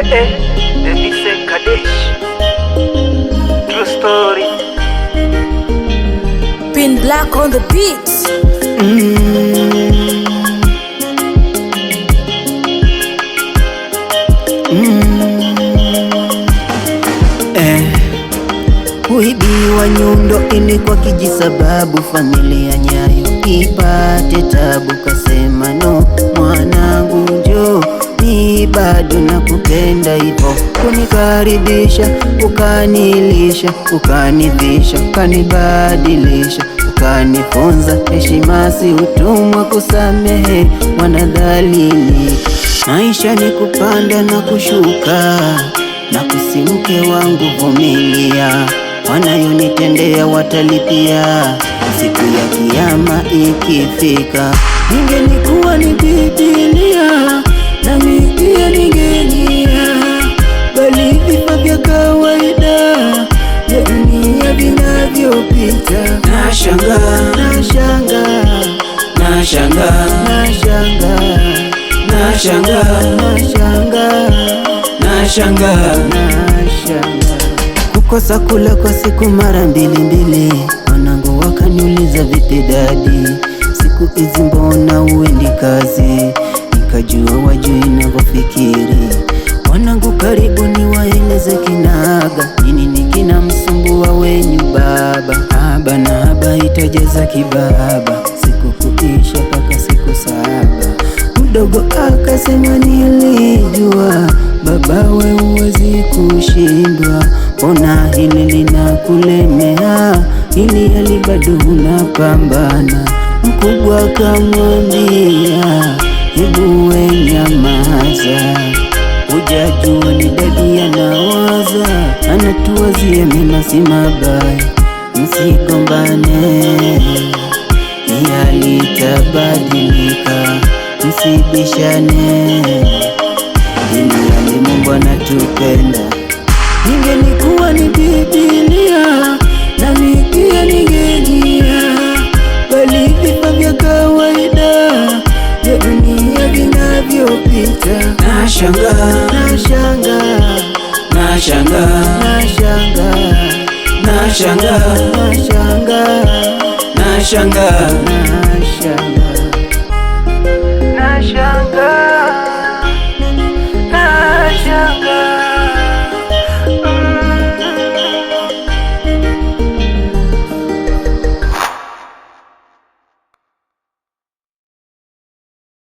Denise Kadesh, true story. Pin Black on the beats. Kuibiwa nyundo ilikuwa kijisababu, familia Nyayo ipate tabu. Kasema no mwanangu njoo, ni bado nakupenda hivyo. Kunikaribisha, ukanilisha, ukanivisha, ukanibadilisha, ukanifunza heshima si utumwa, kusamehe wanadhalilika. Maisha ni kupanda na kushuka, na kusimke wangu vumilia, wanayonitendea watalipia siku ya kiyama ikifika. Ningelikuwa ni Biblia nami pia ningejia, bali vifo vya kawaida vya dunia vinavyopita. Nashangaa, nashangaa, nashangaa, nashangaa, nashangaa, nashangaa, nashangaa, nashangaa. Kukosa kula kwa siku mara mbili, wanangu wakaniuliza vipi dadi, siku hizi mbona uendi kazi? Nikajua wajui ninavyofikiri. Wanangu karibu niwaeleze kinaga, nini kina msumbua wenyu baba. Haba na haba itajeza kibaba, siku kuisha paka siku 7. Mdogo akasema nilijua, baba we huwezi kushindwa, ona hili linakulemea, hili hali bado unapambana. Mkubwa akamwambia hebu we nyamaza, hujajua ni dadi anawaza, anatuwazia mema si mabaya. Msigombane, hali itabadilika, msibishane, ili Mungu anatupenda. Ningelikuwa ni Biblia nami pia ningejia, bali vifo vya kawaida vya dunia vinavyopita. Nashangaa, nashangaa, nashangaa, nashangaa, nashangaa, nashangaa, nashangaa, nashangaa, nashangaa.